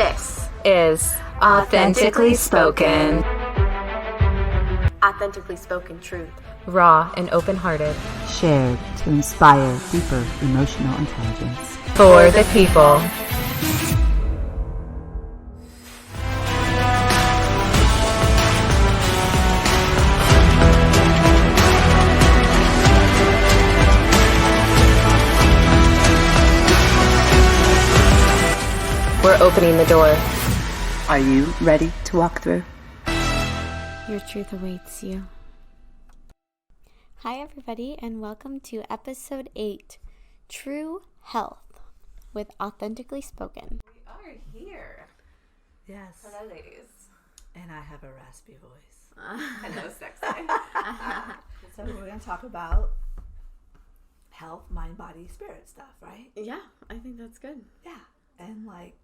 This is Authentically Spoken. Authentically spoken truth. Raw and open-hearted. Shared to inspire deeper emotional intelligence. For the people. We're opening the door. Are you ready to walk through? Your truth awaits you. Hi, everybody, and welcome to episode 8, True Health with Authentically Spoken. We are here. Yes. Hello, ladies. And I have a raspy voice. Hello, sexy. So we're going to talk about health, mind, body, spirit stuff, right? Yeah, I think that's good. Yeah. And like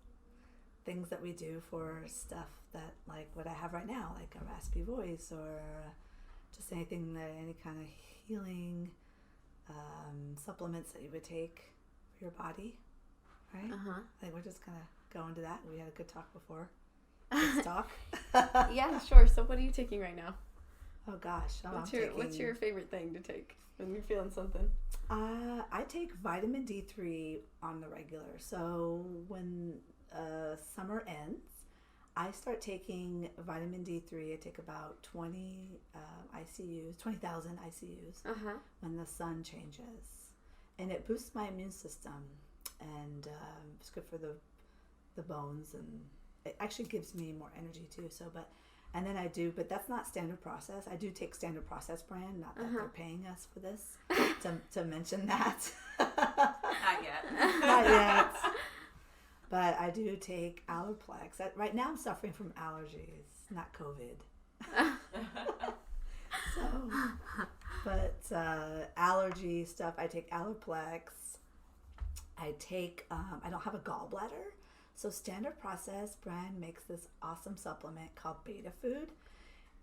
things that we do for stuff that, like what I have right now, like a raspy voice or just anything that, any kind of healing supplements that you would take for your body, right? I think we're just going to go into that. We had a good talk before. Let's talk. Yeah, sure. So what are you taking right now? Oh gosh. What's your favorite thing to take when you're feeling something? I take vitamin D3 on the regular. So when summer ends, I start taking vitamin D3. I take about 20 ICUs, 20,000 ICUs when the sun changes. And it boosts my immune system. And it's good for the bones. And it actually gives me more energy too. And then but that's not Standard Process. I do take Standard Process brand, not that they're paying us for this, to mention that. Not yet. Not yet. But I do take Allerplex. Right now I'm suffering from allergies, not COVID. Allergy stuff, I take Allerplex. I take, I don't have a gallbladder. So Standard Process brand makes this awesome supplement called Beta Food,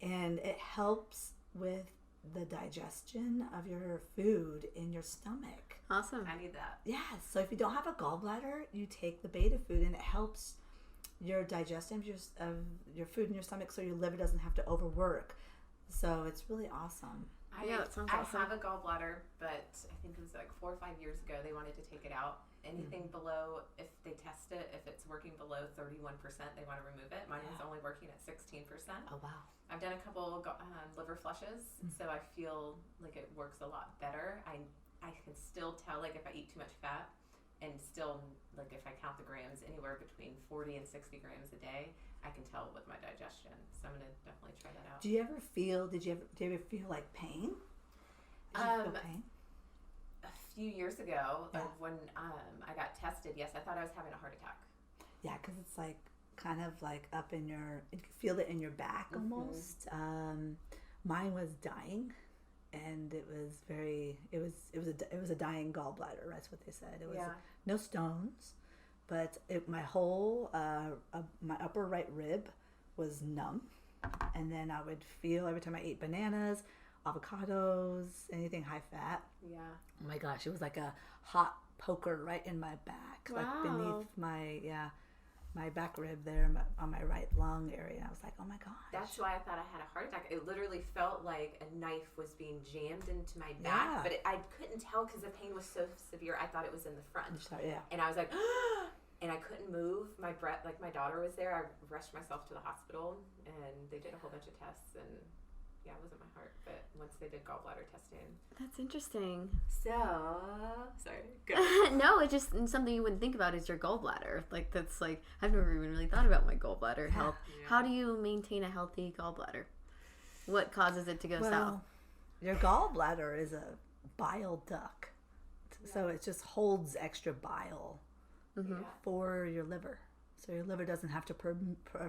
and it helps with the digestion of your food in your stomach. Awesome. I need that. Yeah, so if you don't have a gallbladder, you take the Beta Food, and it helps your digestion of your food in your stomach so your liver doesn't have to overwork. So it's really awesome. That sounds awesome. I have a gallbladder, but I think it was like 4 or 5 years ago they wanted to take it out. Anything below, if they test it, if it's working below 31%, they want to remove it. Mine was only working at 16%. Oh, wow. I've done a couple liver flushes, so I feel like it works a lot better. I can still tell, like, if I eat too much fat, and still, like, if I count the grams, anywhere between 40 and 60 grams a day, I can tell with my digestion. So I'm going to definitely try that out. Did you ever feel like pain? Did you feel pain? A few years ago, when I got tested, yes, I thought I was having a heart attack. Yeah, because it's like kind of like up in you can feel it in your back almost. Mine was dying, and it was a dying gallbladder. That's what they said. It was no stones, but my whole my upper right rib was numb, and then I would feel every time I ate bananas, avocados, anything high fat. Yeah. Oh my gosh, it was like a hot poker right in my back, like beneath my back rib there on my right lung area. I was like, oh my gosh. That's why I thought I had a heart attack. It literally felt like a knife was being jammed into my back, but I couldn't tell because the pain was so severe. I thought it was in the front. And I was like, and I couldn't move. My breath, like my daughter was there. I rushed myself to the hospital, and they did a whole bunch of tests, and yeah, it wasn't my heart, but once they did gallbladder testing. That's interesting. So, sorry. Go. No, it's just something you wouldn't think about is your gallbladder. Like, that's like, I've never even really thought about my gallbladder health. Yeah. How do you maintain a healthy gallbladder? What causes it to go south? Your gallbladder is a bile duct. So it just holds extra bile for your liver. So your liver doesn't have to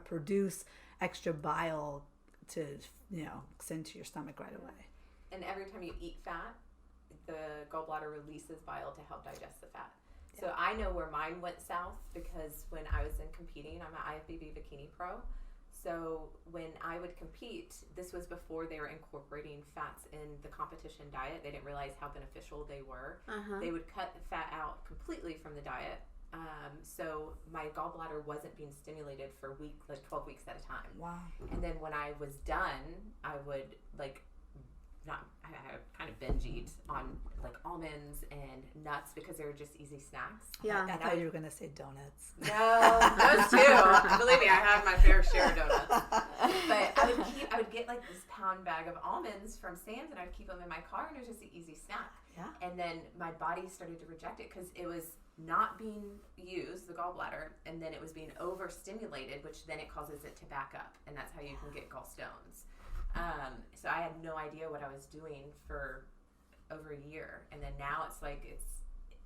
produce extra bile to send to your stomach right away. And every time you eat fat, the gallbladder releases bile to help digest the fat. So I know where mine went south because when I was competing, I'm an IFBB bikini pro. So when I would compete, this was before they were incorporating fats in the competition diet. They didn't realize how beneficial they were. They would cut the fat out completely from the diet So my gallbladder wasn't being stimulated for 12 weeks at a time. Wow. And then when I was done, I would I kind of binge eat on like almonds and nuts because they were just easy snacks. Yeah. I thought you were going to say donuts. No, those too. Believe me, I have my fair share of donuts. But I would get like this pound bag of almonds from Sam's and I'd keep them in my car and it was just an easy snack. Yeah. And then my body started to reject it because it was not being used, the gallbladder, and then it was being overstimulated, which then it causes it to back up, and that's how you can get gallstones. So I had no idea what I was doing for over a year, and then now it's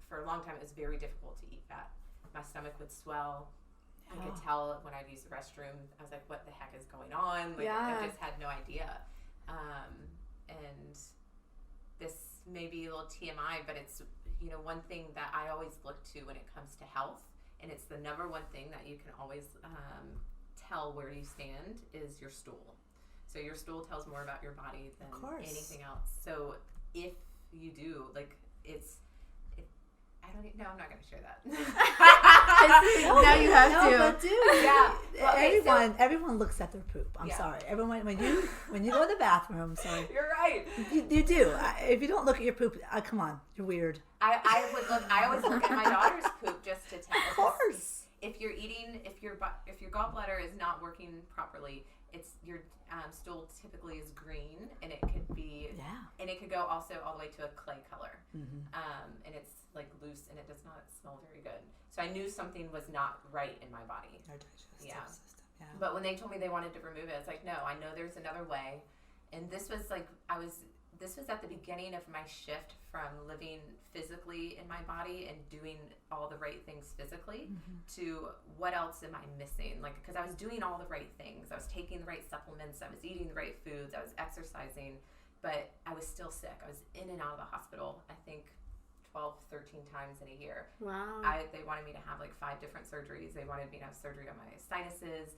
for a long time it was very difficult to eat fat. My stomach would swell. I could tell when I'd use the restroom. I was like, what the heck is going on? I just had no idea. And this may be a little TMI, but it's one thing that I always look to when it comes to health, and it's the number one thing that you can always tell where you stand is your stool. So your stool tells more about your body than anything else. So if you do, I'm not going to share that. Now you have to. No, but dude, yeah. Everyone looks at their poop. I'm sorry. Everyone, when you go to the bathroom, sorry. You're right. You do. If you don't look at your poop, come on, you're weird. I always look at my daughter's poop just to tell. Of course. If you're eating, if your gallbladder is not working properly, your stool typically is green, and it could be, and it could go also all the way to a clay color, and it's like loose, and it does not smell very good. So I knew something was not right in my body. Our digestive system. Yeah. But when they told me they wanted to remove it, it's like, no, I know there's another way. And this was at the beginning of my shift from living physically in my body and doing all the right things physically to what else am I missing? Because I was doing all the right things. I was taking the right supplements. I was eating the right foods. I was exercising, but I was still sick. I was in and out of the hospital, I think 12, 13 times in a year. Wow. They wanted me to have 5 different surgeries. They wanted me to have surgery on my sinuses.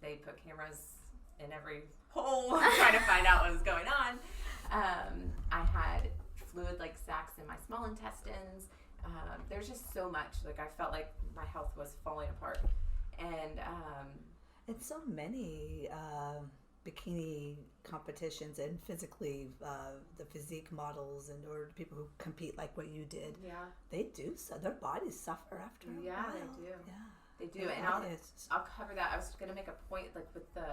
They put cameras in every hole trying to find out what was going on. I had fluid-like sacs in my small intestines. There's just so much. I felt like my health was falling apart. And so many bikini competitions and physically the physique models and or people who compete like what you did. Yeah. They do. So their bodies suffer after a while. Yeah, they do. Yeah. They do, and I'll cover that. I was going to make a point with the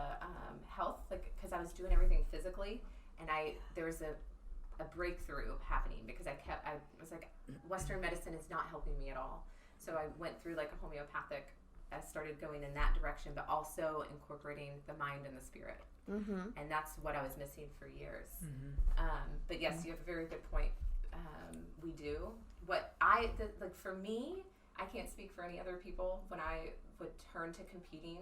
health, because I was doing everything physically, and there was a breakthrough happening because I was like, Western medicine is not helping me at all. So I went through a homeopathic. I started going in that direction, but also incorporating the mind and the spirit, and that's what I was missing for years. But yes, you have a very good point. We do for me. I can't speak for any other people. When I would turn to competing,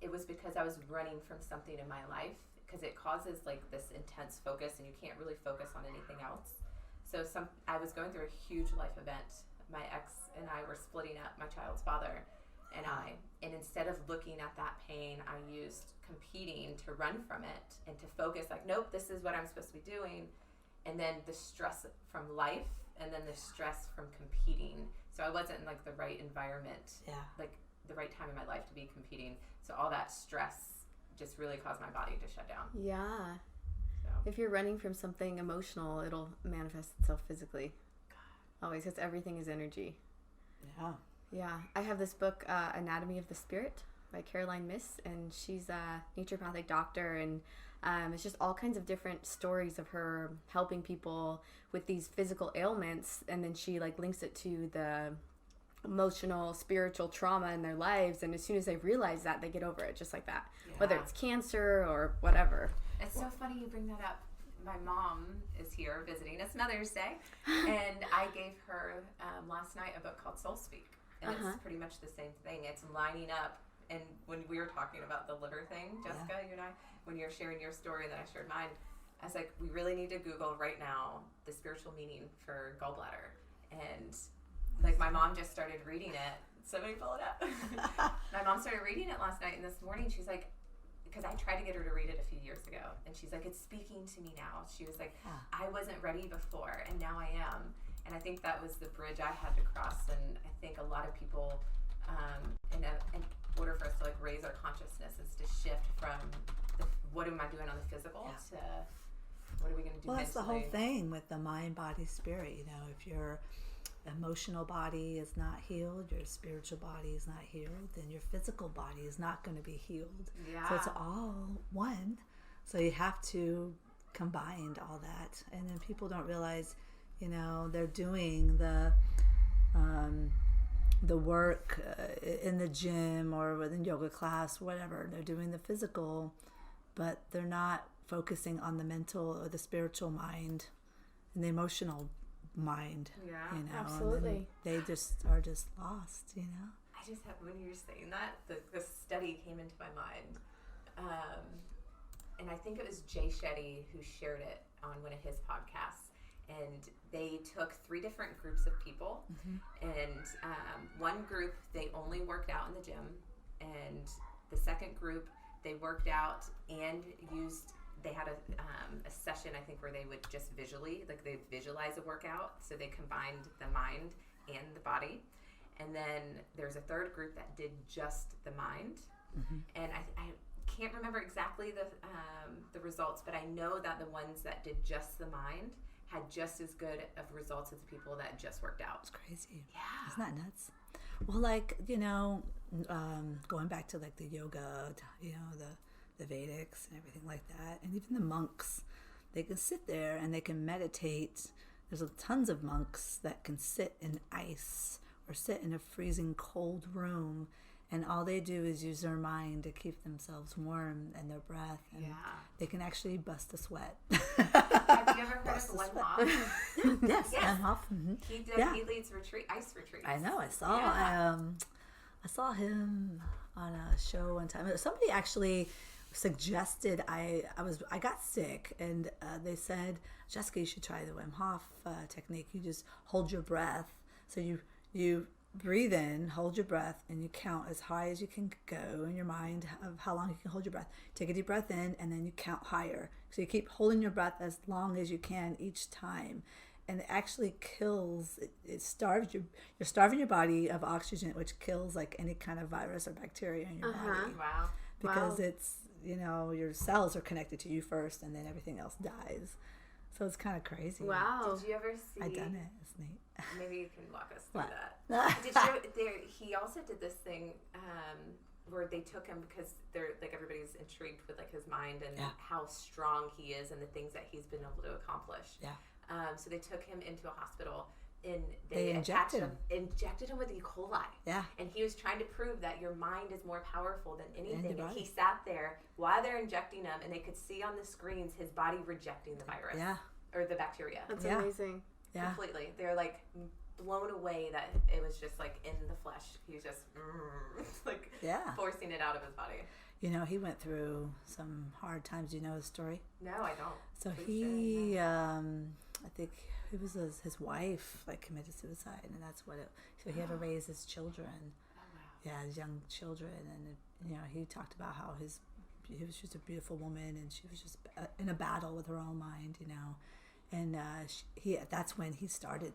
it was because I was running from something in my life, because it causes this intense focus and you can't really focus on anything else. So I was going through a huge life event. My ex and I were splitting up, my child's father and I. And instead of looking at that pain, I used competing to run from it and to focus nope, this is what I'm supposed to be doing. And then the stress from life and then the stress from competing. So I wasn't in the right environment, the right time in my life to be competing. So all that stress just really caused my body to shut down. Yeah. So. If you're running from something emotional, it'll manifest itself physically. Always, because everything is energy. Yeah. Yeah. I have this book, Anatomy of the Spirit by Caroline Myss, and she's a naturopathic doctor, and it's just all kinds of different stories of her helping people with these physical ailments, and then she links it to the emotional, spiritual trauma in their lives, and as soon as they realize that, they get over it just like that. Yeah. Whether it's cancer or whatever. It's so funny you bring that up. My mom is here visiting. It's Mother's Day, and I gave her last night a book called Soul Speak, and it's pretty much the same thing. It's lining up. And when we were talking about the liver thing, Jessica, you and I, when you're sharing your story and then I shared mine, I was like, we really need to Google right now the spiritual meaning for gallbladder. And my mom just started reading it. Somebody pull it up. My mom started reading it last night, and this morning she's like, because I tried to get her to read it a few years ago, and she's like, it's speaking to me now. She was like, I wasn't ready before, and now I am. And I think that was the bridge I had to cross. And I think a lot of people, in order for us to like raise our consciousness, is to shift from what am I doing on the physical to what are we going to do mentally. That's the whole thing with the mind, body, spirit. You know, if your emotional body is not healed, your spiritual body is not healed, then your physical body is not going to be healed. Yeah. So it's all one. So you have to combine all that. And then people don't realize, you know, they're doing the work in the gym or within yoga class, whatever. They're doing the physical, but they're not focusing on the mental or the spiritual mind and the emotional mind. Yeah, you know, absolutely. And they just are just lost, you know. I just have, when you're saying that, the study came into my mind. And I think it was Jay Shetty who shared it on one of his podcasts. And they took 3 different groups of people. And one group, they only worked out in the gym. And the second group, they worked out and they had a session, I think, where they would just they visualize a workout. So they combined the mind and the body. And then there's a third group that did just the mind. And I can't remember exactly the results, but I know that the ones that did just the mind had just as good of results as the people that just worked out. It's crazy. Yeah. Isn't that nuts? Well, like, you know, going back to like the yoga, you know, the Vedics and everything like that, and even the monks, they can sit there and they can meditate. There's tons of monks that can sit in ice or sit in a freezing cold room, and all they do is use their mind to keep themselves warm and their breath, and they can actually bust a sweat. Have you ever heard of Wim Hof? Yes, Wim Hof. He leads ice retreats. I know. I saw him on a show one time. Somebody actually suggested I got sick, and they said, Jessica, you should try the Wim Hof technique. You just hold your breath. So you breathe in, hold your breath, and you count as high as you can go in your mind of how long you can hold your breath. Take a deep breath in, and then you count higher. So you keep holding your breath as long as you can each time. And it actually kills, it starves you're starving your body of oxygen, which kills like any kind of virus or bacteria in your body. Wow. Because it's, you know, your cells are connected to you first, and then everything else dies. So it's kind of crazy. Wow. Did you ever see? I've done it. It's neat. Maybe you can walk us through What? that. He also did this thing where they took him because they're like everybody's intrigued with like his mind and how strong he is and the things that he's been able to accomplish. Yeah. So they took him into a hospital and they injected him with E. coli. Yeah. And he was trying to prove that your mind is more powerful than anything. And body. he sat there while they're injecting him, and they could see on the screens his body rejecting the virus. Yeah. Or the bacteria. That's amazing. Yeah. Completely. They're like blown away that it was just like in the flesh. He was just like forcing it out of his body. You know, he went through some hard times. Do you know his story? No, I don't. So Please share. I think it was his wife like committed suicide, and that's what so he had to raise his children. Oh, wow. Yeah, his young children, and you know, he talked about how he was just a beautiful woman, and she was just in a battle with her own mind, you know, and that's when he started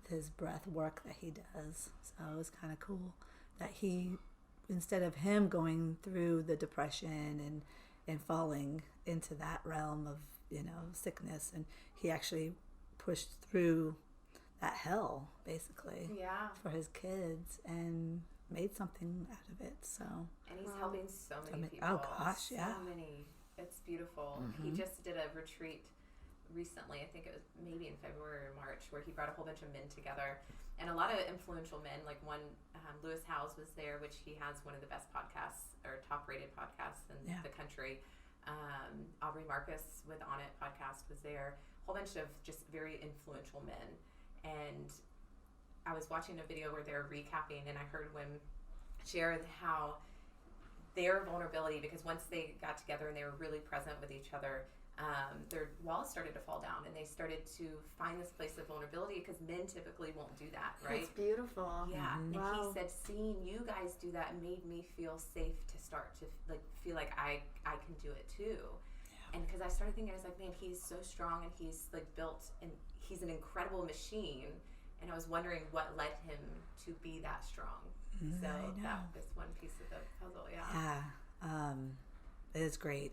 his breath work that he does. So it was kind of cool that he, instead of him going through the depression and falling into that realm of, you know, sickness, and he actually pushed through that hell basically for his kids and made something out of it. So and he's helping so many people. Oh gosh, so many. It's beautiful. He just did a retreat recently, I think it was maybe in February or March, where he brought a whole bunch of men together, and a lot of influential men, like one, Lewis Howes was there, which he has one of the best podcasts or top rated podcasts in the country. Aubrey Marcus with On It podcast was there. A whole bunch of just very influential men. And I was watching a video where they were recapping, and I heard Wim share how their vulnerability, because once they got together and they were really present with each other, their walls started to fall down, and they started to find this place of vulnerability, because men typically won't do that, right? It's beautiful. Yeah. And Wow. he said, seeing you guys do that made me feel safe to start to like feel like I can do it too. And because I started thinking, I was like, man, he's so strong and he's like built and he's an incredible machine. And I was wondering what led him to be that strong. So that was one piece of the puzzle. It is great.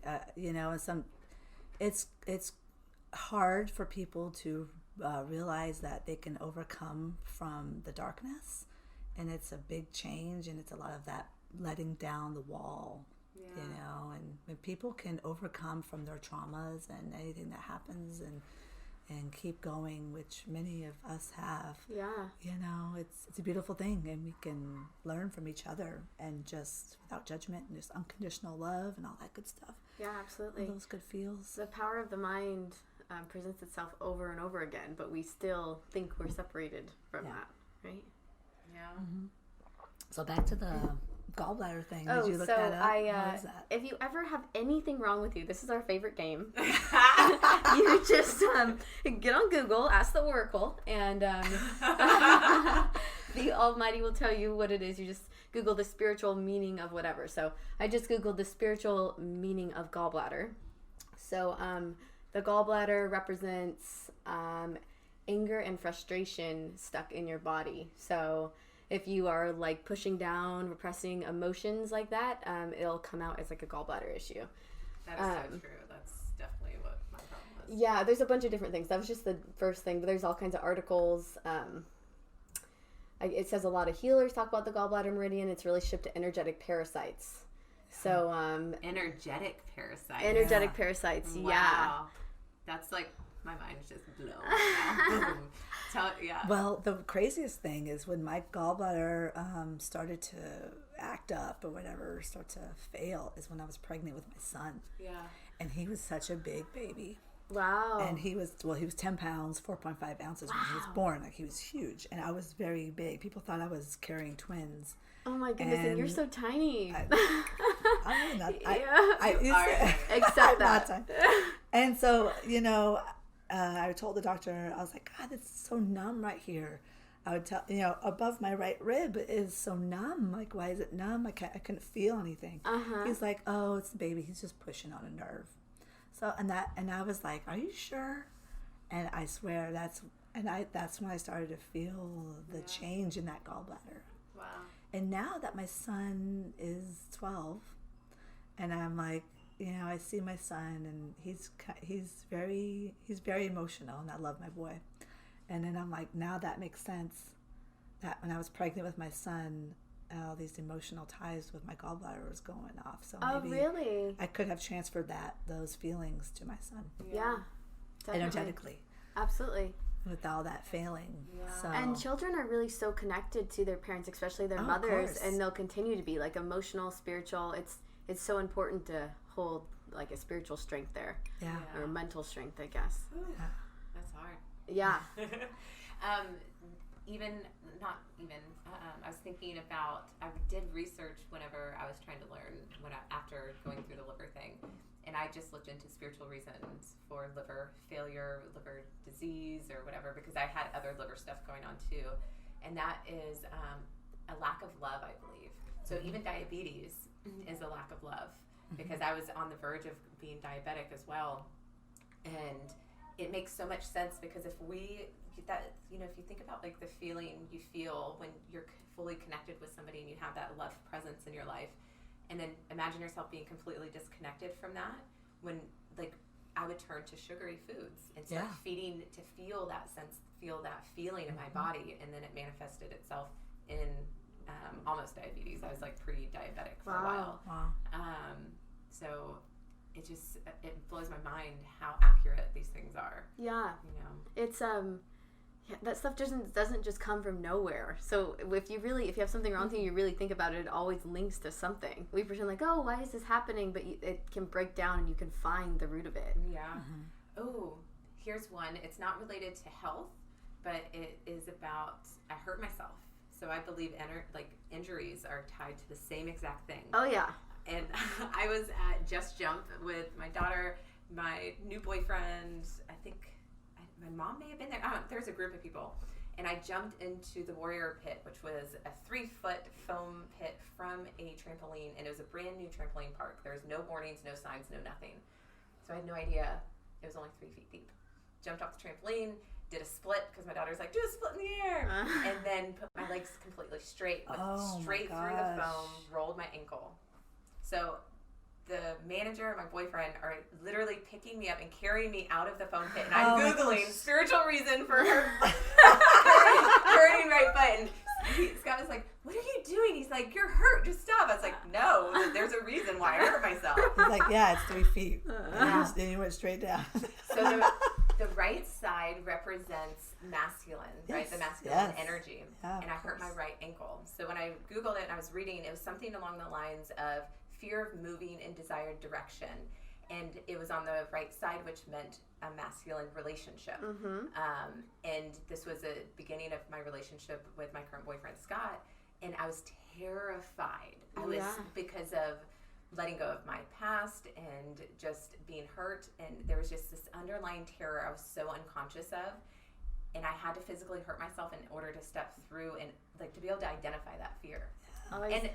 It's hard for people to realize that they can overcome from the darkness, and it's a big change, and it's a lot of that letting down the wall. And when people can overcome from their traumas and anything that happens and keep going, which many of us have. It's a beautiful thing, and we can learn from each other, and just without judgment, and just unconditional love and all that good stuff. Yeah, absolutely. All those good feels. The power of the mind presents itself over and over again, but we still think we're separated from that, right? So back to the gallbladder thing. Did you look that up? What is that? If you ever have anything wrong with you, this is our favorite game. You just get on Google, ask the Oracle, and the Almighty will tell you what it is. You just Google the spiritual meaning of whatever. So I just Googled the spiritual meaning of gallbladder. So the gallbladder represents anger and frustration stuck in your body. So if you are like pushing down, repressing emotions like that, it'll come out as like a gallbladder issue. That is so true. That's definitely what my problem was. Yeah, there's a bunch of different things. That was just the first thing, but there's all kinds of articles. It says a lot of healers talk about the gallbladder meridian. It's relationship to energetic parasites. So energetic parasites. Energetic parasites. Wow. Yeah. That's like my mind is just blown. Well, the craziest thing is when my gallbladder started to act up or whatever, start to fail, is when I was pregnant with my son. Yeah. And he was such a big baby. Wow. And he was 10 pounds, 4.5 ounces when he was born. Like, he was huge. And I was very big. People thought I was carrying twins. Oh my goodness, and you're so tiny. I'm not. Accept that. And so, I told the doctor, I was like, God, it's so numb right here. I would tell, above my right rib is so numb. Like, why is it numb? I couldn't feel anything. He's like, oh, it's the baby. He's just pushing on a nerve. So, and I was like, are you sure? And I swear that's when I started to feel the change in that gallbladder. Wow. And now that my son is 12, and I'm like, I see my son, and he's very emotional, and I love my boy. And then I'm like, now that makes sense. That when I was pregnant with my son, all these emotional ties with my gallbladder was going off. So maybe really? I could have transferred those feelings to my son. Yeah, definitely. Energetically. Absolutely. With all that failing. Yeah. So. And children are really so connected to their parents, especially their mothers, and they'll continue to be like emotional, spiritual. It's so important to hold like a spiritual strength there. Yeah. Or mental strength, I guess. Yeah. That's hard. Yeah. I was thinking about, I did research whenever I was trying to learn after going through the liver thing, and I just looked into spiritual reasons for liver failure, liver disease, or whatever, because I had other liver stuff going on too, and that is a lack of love, I believe. So even diabetes is a lack of love, because I was on the verge of being diabetic as well, and it makes so much sense, because if you think about like the feeling you feel when you're fully connected with somebody and you have that love presence in your life, and then imagine yourself being completely disconnected from that, when like I would turn to sugary foods and start feeding to feel that feeling in my body, and then it manifested itself in almost diabetes. I was like pre-diabetic for a while. Wow. So it blows my mind how accurate these things are. Yeah. It's that stuff doesn't just come from nowhere. So if you have something wrong with you really think about it always links to something. We pretend like, oh, why is this happening? But it can break down and you can find the root of it. Yeah. Oh, here's one. It's not related to health, but it is about, I hurt myself. So I believe injuries are tied to the same exact thing. Oh yeah. And I was at Just Jump with my daughter, my new boyfriend, I think my mom may have been there. There's a group of people. And I jumped into the Warrior Pit, which was a 3-foot foam pit from a trampoline. And it was a brand new trampoline park. There was no warnings, no signs, no nothing. So I had no idea it was only 3 feet deep. Jumped off the trampoline, did a split because my daughter's like, do a split in the air. And then put my legs completely straight, went straight through the foam, rolled my ankle. So the manager and my boyfriend are literally picking me up and carrying me out of the foam pit. And I'm Googling spiritual reason for her hurting right foot. And Scott was like, what are you doing? He's like, you're hurt. Just stop. I was like, no, there's a reason why I hurt myself. He's like, yeah, it's 3 feet. And you went straight down. So the right side represents masculine, right? The masculine energy. Yeah, and I hurt my right ankle. So when I Googled it and I was reading, it was something along the lines of fear of moving in desired direction. And it was on the right side, which meant a masculine relationship. And this was the beginning of my relationship with my current boyfriend, Scott. And I was terrified. I was because of letting go of my past and just being hurt. And there was just this underlying terror I was so unconscious of. And I had to physically hurt myself in order to step through and like to be able to identify that fear. And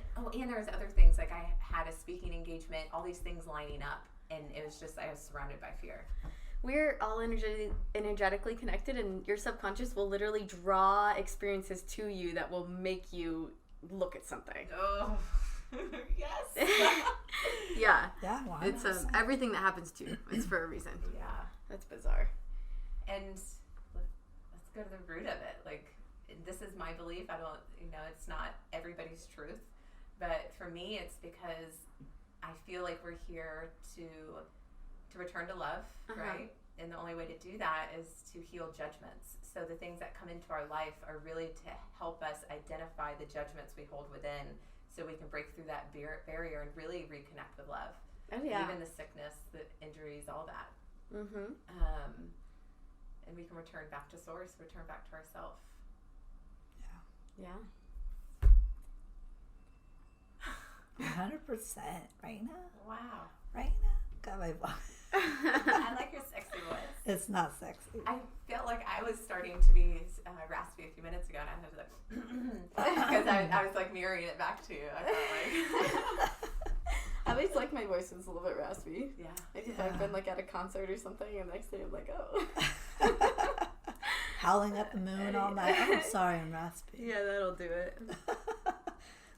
there was other things, like I had a speaking engagement, all these things lining up. And it was just, I was surrounded by fear. We're all energetically connected, and your subconscious will literally draw experiences to you that will make you look at something. Oh, yes. Yeah. Yeah, well, it's everything that happens to you. It's for a reason. Yeah. That's bizarre. And let's go to the root of it. Like, this is my belief. I don't, it's not everybody's truth. But for me, it's because I feel like we're here to return to love, right? And the only way to do that is to heal judgments. So the things that come into our life are really to help us identify the judgments we hold within so we can break through that barrier and really reconnect with love. Oh, yeah. Even the sickness, the injuries, all that. And we can return back to source, return back to ourselves. Yeah. 100%. Raina? Wow. Raina? Got my voice. I like your sexy voice. It's not sexy. I felt like I was starting to be raspy a few minutes ago, and I was like, because I was like mirroring it back to you. I felt like. I always like my voice is a little bit raspy. Yeah. Like if I've been like at a concert or something, and the next day I'm like, oh. Howling at the moon all night. Oh, I'm sorry, I'm raspy. Yeah, that'll do it.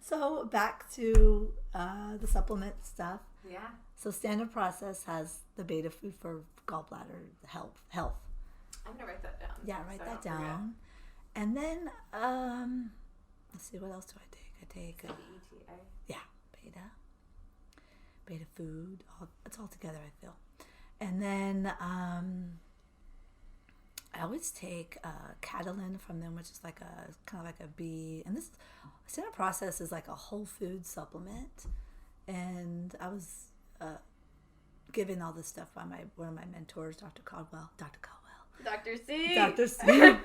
So back to the supplement stuff. Yeah. So Standard Process has the beta food for gallbladder health. I'm gonna write that down. Yeah, write that down. And then let's see, what else do I take? I take CBETA. Yeah, beta food. It's all together, I feel. And then I always take Catalin from them, which is like a kind of like a bee. And this Standard Process is like a whole food supplement. And I was given all this stuff by one of my mentors, Dr. Caldwell. Dr. C. Dr. C.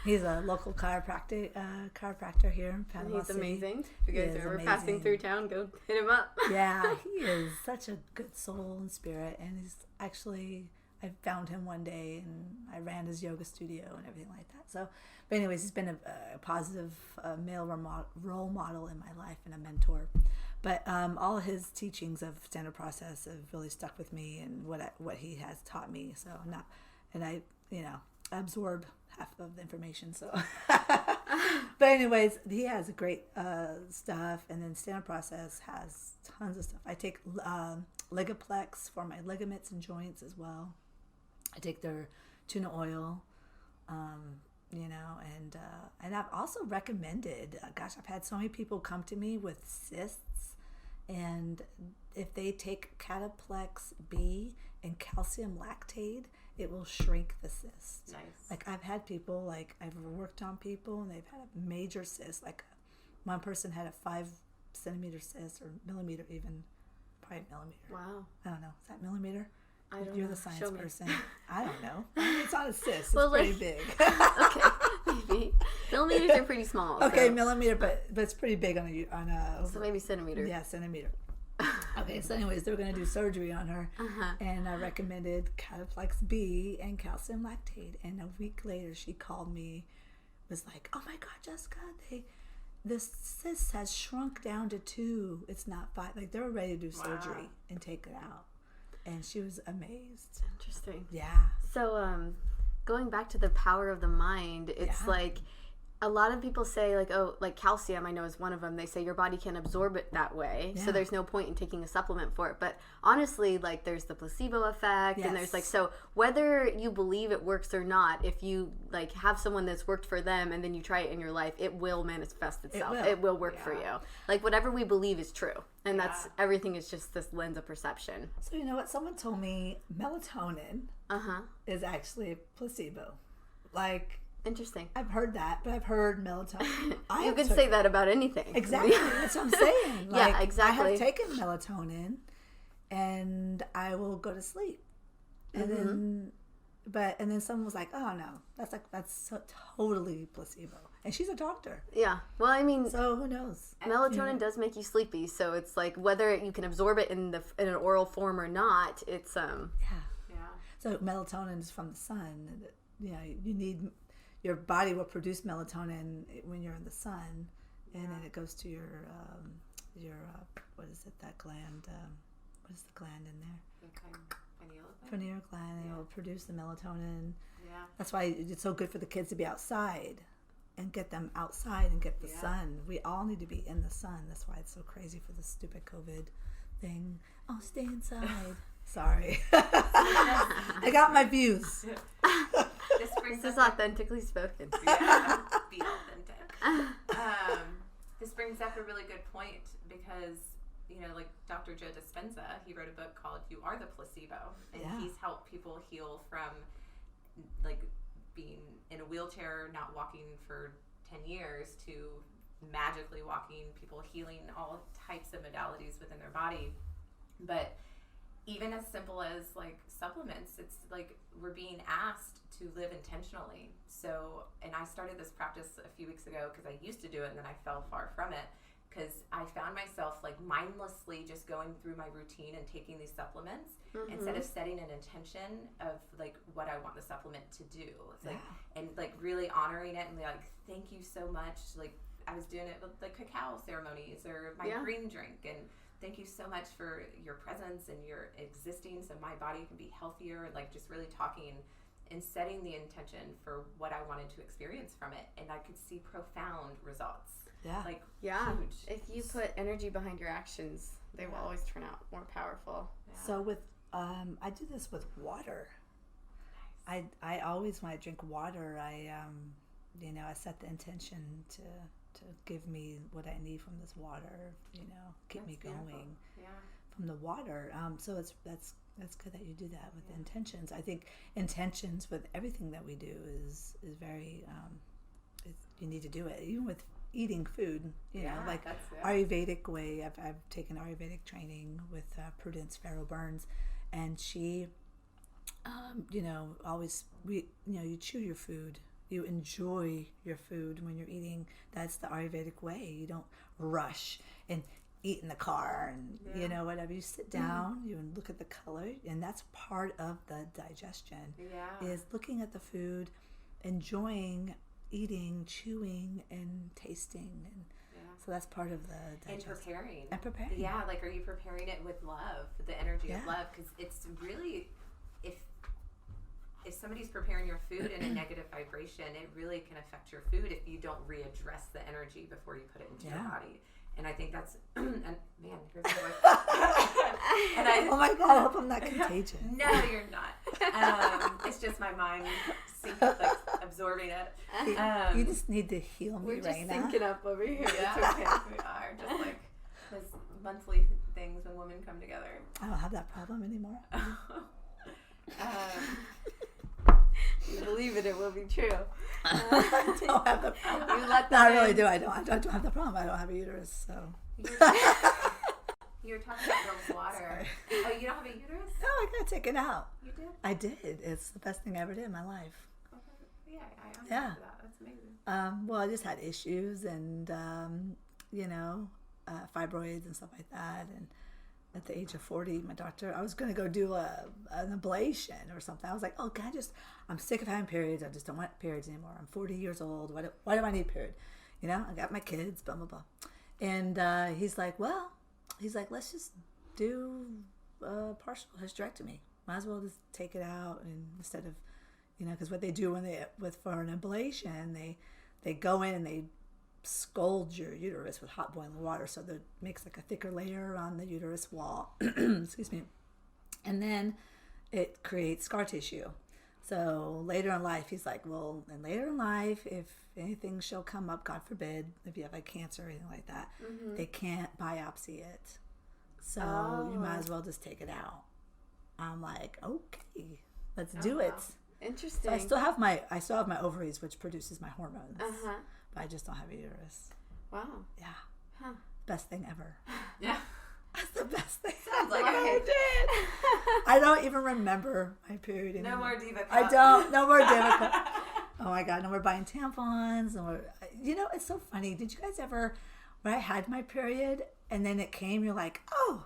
He's a local chiropractor here in Panama He's City. amazing. If you guys are ever passing through town, go hit him up. Yeah, he is such a good soul and spirit. And he's actually, I found him one day and I ran his yoga studio and everything like that. So, but anyways, he's been a positive male role model in my life and a mentor. But all his teachings of Standard Process have really stuck with me and what he has taught me. So I absorb half of the information. So, but anyways, he has great stuff, and then Standard Process has tons of stuff. I take Ligaplex for my ligaments and joints as well. I take their tuna oil. And I've also recommended, I've had so many people come to me with cysts, and if they take Cataplex B and calcium lactate, it will shrink the cyst. Nice. Like I've had people, like I've worked on people and they've had a major cyst, like one person had a 5 centimeter cyst, or millimeter even, probably millimeter. Wow. I don't know, is that millimeter? I don't You're know. the science Show me. person. I don't know. It's not a cyst. It's Well, pretty like- big. Okay, maybe. Millimeters are pretty small. Okay, so, millimeter, but it's pretty big on a so maybe centimeter. yeah, centimeter. Okay, so anyways, they're going to do surgery on her, and I recommended Cataplex B and calcium lactate. And a week later, she called me, was like, "Oh my God, Jessica, this cyst has shrunk down to 2. It's not 5. Like they're ready to do surgery and take it out." and she was amazed. Interesting. Yeah. So, going back to the power of the mind, it's like a lot of people say, like, oh, like calcium, I know is one of them. They say your body can absorb it that way, so there's no point in taking a supplement for it. But honestly, like, there's the placebo effect, and there's like, so whether you believe it works or not, if you like have someone that's worked for them and then you try it in your life, it will manifest itself. It will work for you. Like, whatever we believe is true, and that's everything is just this lens of perception. So you know what? Someone told me melatonin is actually a placebo. Like. Interesting. I've heard that, but I've heard melatonin. You could say that about anything. Exactly. That's what I'm saying. Like, yeah, exactly. I have taken melatonin, and I will go to sleep, and then someone was like, "Oh no, that's so totally placebo," and she's a doctor. Yeah. Well, I mean, so who knows? Melatonin does make you sleepy, so it's like whether you can absorb it in an oral form or not. It's So melatonin is from the sun. You know, you need. Your body will produce melatonin when you're in the sun, and then it goes to your what is it? That gland? What is the gland in there? Pineal gland. And it will produce the melatonin. Yeah. That's why it's so good for the kids to be outside, and get them outside and get the sun. We all need to be in the sun. That's why it's so crazy for the stupid COVID thing. Oh, stay inside. Sorry. I got my views. This is authentically spoken. Yeah, be authentic. This brings up a really good point because, you know, like Dr. Joe Dispenza, he wrote a book called You Are the Placebo. And he's helped people heal from, like, being in a wheelchair, not walking for 10 years, to magically walking, people healing all types of modalities within their body. But even as simple as like supplements, it's like we're being asked to live intentionally. So, and I started this practice a few weeks ago because I used to do it and then I fell far from it because I found myself like mindlessly just going through my routine and taking these supplements instead of setting an intention of like what I want the supplement to do. It's like, and like really honoring it and like, thank you so much. Like I was doing it with like cacao ceremonies or my green drink, and thank you so much for your presence and your existing so my body can be healthier, like just really talking and setting the intention for what I wanted to experience from it. And I could see profound results. Yeah. Like huge. huge. If you put energy behind your actions, they will always turn out more powerful. Yeah. So with, I do this with water. Nice. I always, when I drink water, I set the intention to give me what I need from this water, keep me going from the water. So that's good that you do that with intentions. I think intentions with everything that we do is very, you need to do it. Even with eating food, like Ayurvedic way. I've taken Ayurvedic training with Prudence Farrow Burns, and she, always, you chew your food. You enjoy your food when you're eating. That's the Ayurvedic way. You don't rush and eat in the car and, whatever. You sit down, you look at the color, and that's part of the digestion, is looking at the food, enjoying, eating, chewing, and tasting. And so that's part of the digestion. And preparing. Yeah, like are you preparing it with love, the energy of love? Because it's really, if somebody's preparing your food in a negative vibration, it really can affect your food if you don't readdress the energy before you put it into your body. And I think that's, and man, here's my voice. Oh my God, I hope I'm not contagious. No, you're not. It's just my mind absorbing it. You just need to heal me right now. We're just syncing up over here. Yeah, it's okay. We are just like those monthly things when women come together. I don't have that problem anymore. You believe it will be true. I don't have the problem. You let that I really do. I don't have the problem. I don't have a uterus, so. You were talking about the water. Oh, you don't have a uterus? No, I got taken out. You did? I did. It's the best thing I ever did in my life. Okay. Yeah, I'm for that. That's amazing. Well, I just had issues and, fibroids and stuff like that. And at the age of 40, my doctor, I was going to go do an ablation or something. I was like, oh, I'm sick of having periods. I just don't want periods anymore. I'm 40 years old. Why do I need a period? I got my kids, blah, blah, blah. And he's like, let's just do partial hysterectomy. Might as well just take it out, and instead of, because what they do for an ablation, they go in and they scald your uterus with hot boiling water, so that it makes like a thicker layer around the uterus wall. Excuse me. And then it creates scar tissue. So later in life, he's like, well, and later in life, if anything shall come up, God forbid, if you have like cancer or anything like that, they can't biopsy it. So you might as well just take it out. I'm like, okay, let's do it. Interesting. So I still have my ovaries, which produces my hormones, but I just don't have a uterus. Wow. Yeah. Huh. Best thing ever. Yeah. That's the best thing. Sounds like I did. I don't even remember my period anymore. No more Diva Cup. I don't. No more Diva Cup. Oh my God. No more buying tampons. No more. It's so funny. Did you guys ever, when I had my period and then it came, you're like, oh,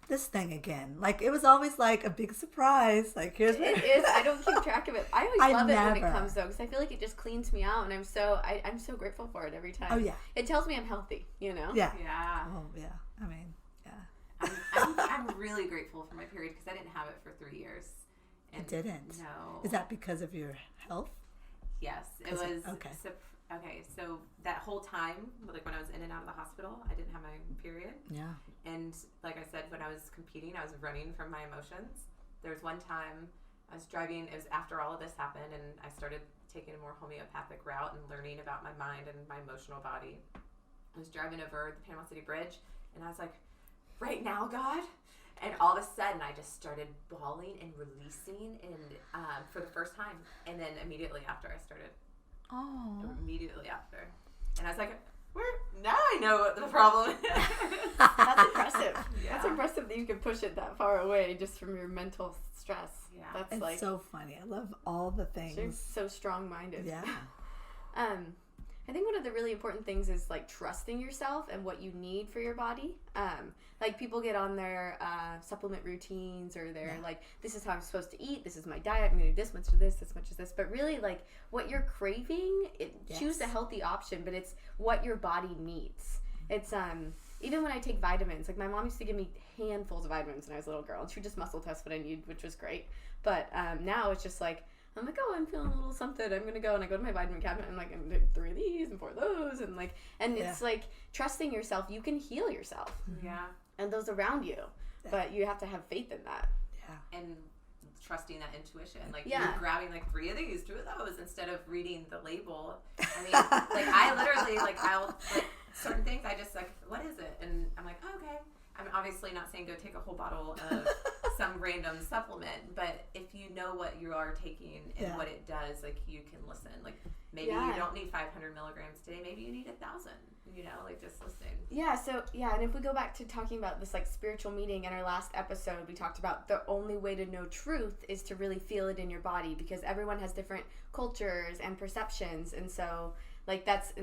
this thing again. Like, it was always like a big surprise. Like, here's what it is. I don't keep track of it. I always love it when it never. comes though, because I feel like it just cleans me out, and I'm so grateful for it every time. Oh, yeah. It tells me I'm healthy. Yeah. Yeah. Oh yeah. I mean, yeah. I'm really grateful for my period because I didn't have it for 3 years. I didn't. No. Is that because of your health? Yes, it was. Okay. So that whole time, like when I was in and out of the hospital, I didn't have my period. Yeah. And like I said, when I was competing, I was running from my emotions. There was one time I was driving. It was after all of this happened, and I started taking a more homeopathic route and learning about my mind and my emotional body. I was driving over the Panama City Bridge, and I was like, right now, God? And all of a sudden, I just started bawling and releasing, and for the first time. And then immediately after, I started. Oh. Immediately after. And I was like, now I know what the problem is. That's impressive. Yeah. That's impressive that you can push it that far away just from your mental stress. Yeah. That's It's like so funny. I love all the things. you're so strong-minded. Yeah. I think one of the really important things is like trusting yourself and what you need for your body. Like people get on their supplement routines, or they're like, this is how I'm supposed to eat. This is my diet. I'm going to do this much of this much of this. But really, like what you're craving, choose a healthy option. But it's what your body needs. It's even when I take vitamins, like my mom used to give me handfuls of vitamins when I was a little girl, and she would just muscle test what I need, which was great. But now it's just like, I'm like, oh, I'm feeling a little something. I'm gonna go, and I go to my vitamin cabinet, and like, I'm gonna do 3 of these and 4 of those, and like, and it's like trusting yourself. You can heal yourself, and those around you, but you have to have faith in that. Yeah. And trusting that intuition. Like, Yeah. you're grabbing like 3 of these, 2 of those, instead of reading the label. I mean, like, I literally, like, I'll, like, certain things, I just, like, what is it? And I'm like, oh, okay. I'm obviously not saying go take a whole bottle of some random supplement, but if you know what you are taking and what it does, like, you can listen. Like, maybe you don't need 500 milligrams today. Maybe you need 1,000, like, just listening. Yeah, so, and if we go back to talking about this, like, spiritual meeting in our last episode, we talked about the only way to know truth is to really feel it in your body, because everyone has different cultures and perceptions, and so, like, that's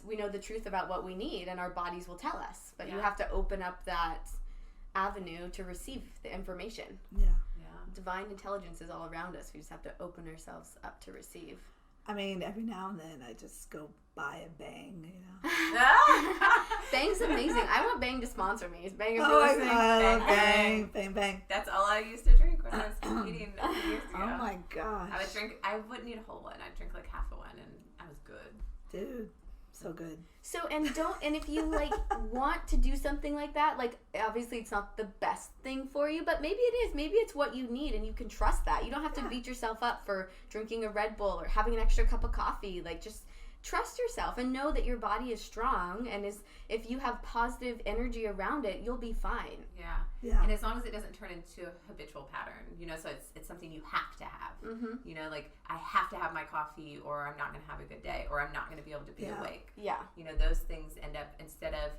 we know the truth about what we need, and our bodies will tell us, but you have to open up that avenue to receive the information. Yeah. Divine intelligence is all around us. We just have to open ourselves up to receive. I mean, every now and then I just go buy a Bang, Bang's amazing. I want Bang to sponsor me. Is Bang if Oh you're my listening? God, I love Bang, Bang, Bang. That's all I used to drink when I was competing a few years ago. Oh my gosh. I wouldn't need a whole one. I'd drink like half a one, and I was good. Dude, so good. So, and if you like want to do something like that, like obviously it's not the best thing for you, but maybe it is. Maybe it's what you need, and you can trust that. You don't have to beat yourself up for drinking a Red Bull or having an extra cup of coffee. Like, just trust yourself and know that your body is strong, and if you have positive energy around it, you'll be fine. Yeah. And as long as it doesn't turn into a habitual pattern, so it's something you have to have. Mm-hmm. Like, I have to have my coffee, or I'm not going to have a good day, or I'm not going to be able to be awake. Yeah. Those things end up, instead of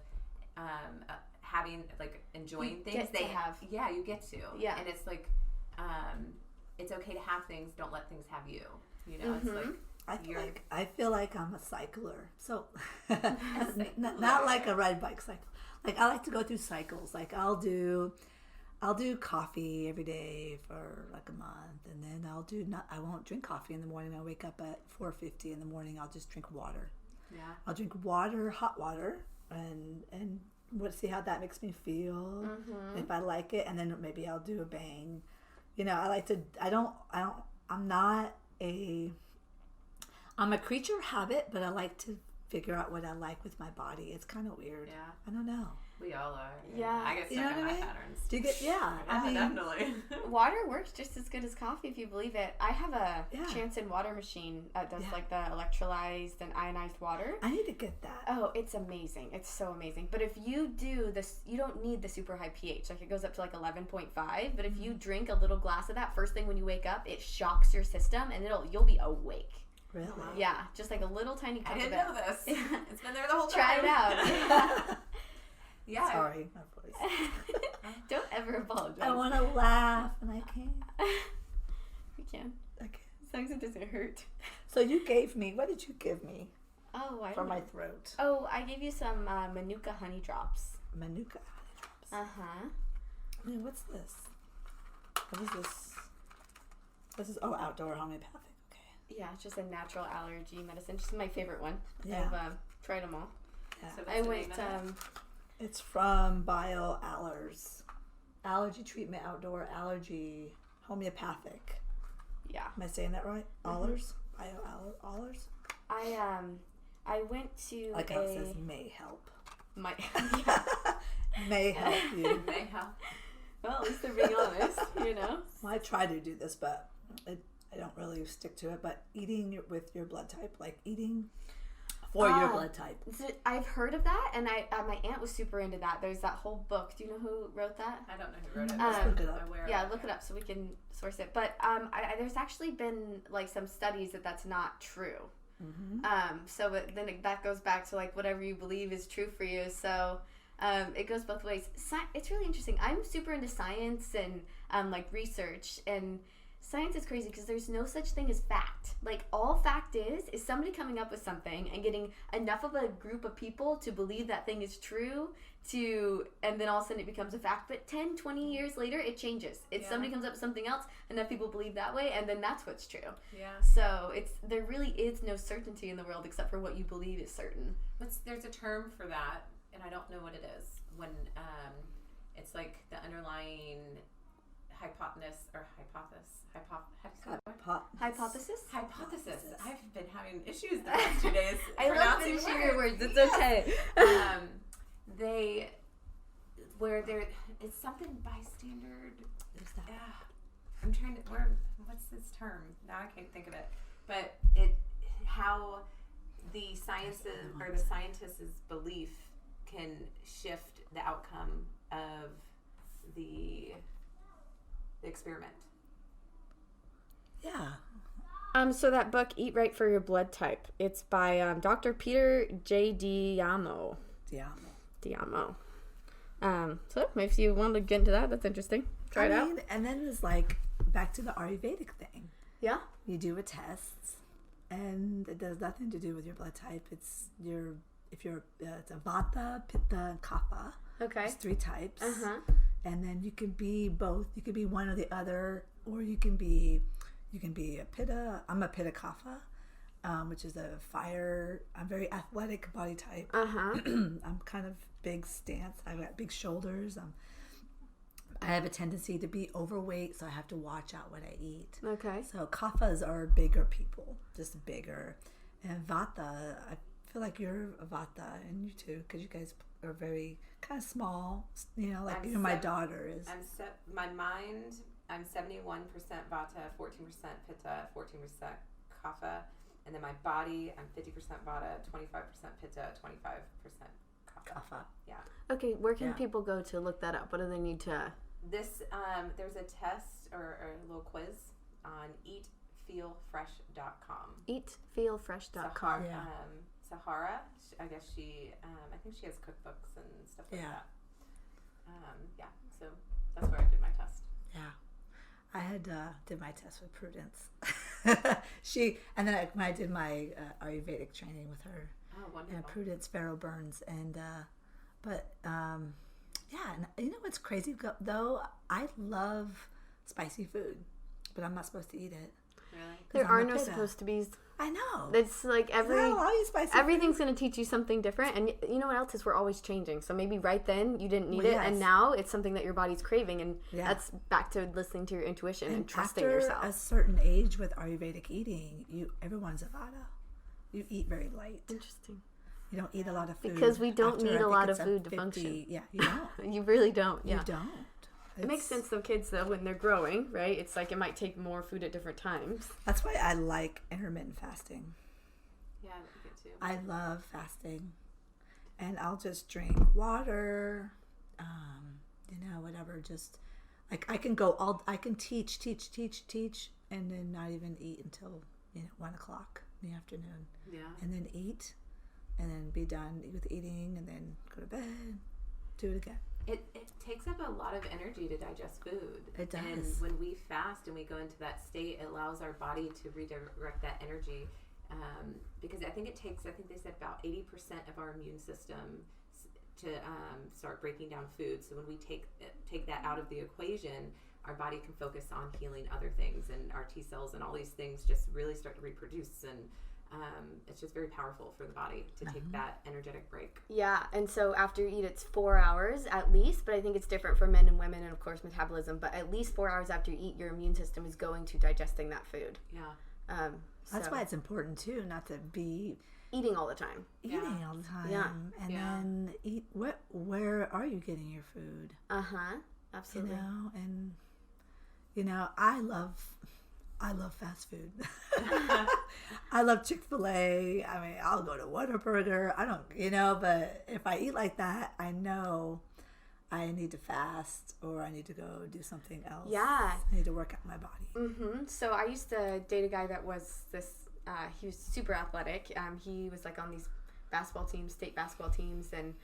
having, like, enjoying You things, get to have. Yeah, you get to. Yeah. And it's like, it's okay to have things. Don't let things have you. It's Mm-hmm. like, I feel like I'm a cycler. So not like a ride bike cycle. Like, I like to go through cycles. Like, I'll do coffee every day for like a month, and then I won't drink coffee in the morning. I wake up at 4:50 in the morning. I'll just drink water. yeah. I'll drink water, hot water, and see how that makes me feel. If I like it, and then maybe I'll do a bang. You know, I'm a creature of habit, but I like to figure out what I like with my body. It's kind of weird. Yeah. I don't know. We all are. Yeah. I get You know stuck in what I my mean? patterns. Do you get, yeah. I mean, definitely. Water works just as good as coffee if you believe it. I have a Yeah. Chanson water machine that does Yeah. like the electrolyzed and ionized water. I need to get that. Oh, it's amazing. It's so amazing. But if you do this, you don't need the super high pH. Like it goes up to like 11.5. But if you drink a little glass of that first thing when you wake up, it shocks your system and you'll be awake. Really? Yeah, just like a little tiny cup I didn't of it. know this. It's been there the whole Try time. it out. Yeah. Sorry, my voice. Don't ever apologize. I want to laugh and I can't. You can. I can't. As long as it doesn't hurt. So you gave me, what did you give me Oh, I for don't my know. throat? Oh, I gave you some Manuka honey drops. Manuka honey drops. Uh-huh. I mean, what's this? What is this? This is, outdoor homeopathic. Okay. Yeah, it's just a natural allergy medicine. Just my favorite one. Yeah. I've tried them all. Yeah. So I what's the went, name of it? It's from BioAllers. Allergy treatment, outdoor allergy, homeopathic. Yeah. Am I saying that right? Allers? BioAllers? I went to Like how it says may help. my May help you. May help. well, at least they're being honest, you know. Well, I try to do this, but I don't really stick to it. But eating with your blood type, like eating for your blood type. So I've heard of that, and my aunt was super into that. There's that whole book. Do you know who wrote that? I don't know who wrote it. Let's look it up. I'm aware of Yeah, look it up so we can source it. But there's actually been like some studies that's not true. So then that goes back to like whatever you believe is true for you. So it goes both ways. It's really interesting. I'm super into science and like research, and science is crazy because there's no such thing as fact. Like all fact is somebody coming up with something and getting enough of a group of people to believe that thing is true and then all of a sudden it becomes a fact. But 10, 20 years later it changes. Somebody comes up with something else, enough people believe that way, and then that's what's true. Yeah. So there really is no certainty in the world except for what you believe is certain. There's a term for that, and I don't know what it is. When it's like the underlying hypothesis. Hypothesis? Hypothesis. I've been having issues the last 2 days. I love pronouncing finishing your words. It's okay. It's something bystander. There's that. I'm trying to. What's this term? Now I can't think of it. But how the sciences or the scientists' belief can shift the outcome of the experiment. Yeah. So that book, Eat Right for Your Blood Type, it's by Dr. Peter J. Diamo. So if you want to get into that, that's interesting. Try it out. And then there's like back to the Ayurvedic thing. Yeah. You do a test, and it does nothing to do with your blood type. It's it's a Vata, Pitta, and Kapha. Okay. There's 3 types. And then you can be both. You can be one or the other, or you can be a Pitta. I'm a Pitta Kapha, which is a fire. I'm very athletic body type. I'm kind of big stance. I've got big shoulders. I have a tendency to be overweight, so I have to watch out what I eat. Okay. So Kaphas are bigger people, just bigger. And Vata, I feel like you're a Vata, and you too, because you guys are very kind of small. You know, like my daughter is. My mind, I'm 71% Vata, 14% Pitta, 14% Kapha. And then my body, I'm 50% Vata, 25% Pitta, 25% Kapha. Yeah. Okay, where can people go to look that up? What do they need to... There's a test or a little quiz on eatfeelfresh.com. Eatfeelfresh.com. Sahara, I guess I think she has cookbooks and stuff like that. So that's where I did my test. Yeah. I had did my test with Prudence. And then when I did my Ayurvedic training with her. Oh, wonderful. Prudence Farrow Burns. And and you know what's crazy though? I love spicy food, but I'm not supposed to eat it. Really? There I'm are a no Pitta. supposed to be. I know. It's like spicy everything's going to teach you something different. And you know what else is we're always changing. So maybe right then you didn't need it. And now it's something that your body's craving. And that's back to listening to your intuition and trusting yourself. After a certain age with Ayurvedic eating, everyone's a Vata. You eat very light. Interesting. You don't eat a lot of food. Because we don't need a lot of food to function. Yeah, you don't. You really don't. Yeah. You don't. It makes sense though, kids though, when they're growing, right? It's like it might take more food at different times. That's why I like intermittent fasting. Yeah, I like it too. I love fasting. And I'll just drink water, whatever, just like I can teach, and then not even eat until 1 o'clock in the afternoon. Yeah. And then eat, and then be done with eating, and then go to bed, do it again. It takes up a lot of energy to digest food. It does. And when we fast and we go into that state, it allows our body to redirect that energy. Because I think they said about 80% of our immune system to start breaking down food. So when we take that out of the equation, our body can focus on healing other things, and our T cells and all these things just really start to reproduce. And it's just very powerful for the body to take that energetic break. Yeah, and so after you eat, it's 4 hours at least, but I think it's different for men and women, and of course metabolism, but at least 4 hours after you eat, your immune system is going to digesting that food. Yeah. That's why it's important too, not to be eating all the time. Eating all the time. Yeah. And then eat. Where are you getting your food? Absolutely. I love fast food. I love Chick-fil-A. I mean, I'll go to Whataburger. I don't, but if I eat like that, I know I need to fast, or I need to go do something else. Yeah. I need to work out my body. So I used to date a guy that was he was super athletic. He was like on these basketball teams, state basketball teams, and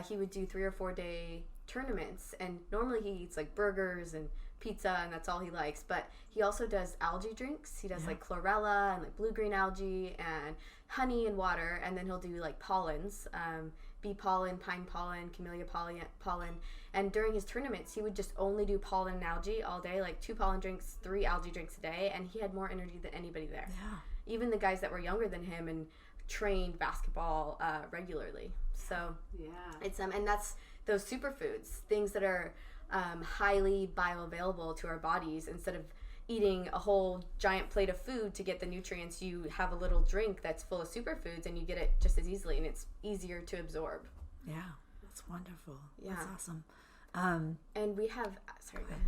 he would do 3 or 4 day tournaments. And normally he eats like burgers and pizza, and that's all he likes. But he also does algae drinks. He does like chlorella and like blue-green algae and honey and water, and then he'll do like pollens, bee pollen, pine pollen, camellia pollen. And during his tournaments, he would just only do pollen and algae all day, like 2 pollen drinks, 3 algae drinks a day, and he had more energy than anybody there. Yeah. Even the guys that were younger than him and trained basketball regularly. So it's and that's those superfoods, things that are highly bioavailable to our bodies. Instead of eating a whole giant plate of food to get the nutrients, you have a little drink that's full of superfoods, and you get it just as easily, and it's easier to absorb. Yeah, that's wonderful. Yeah. That's awesome. And we have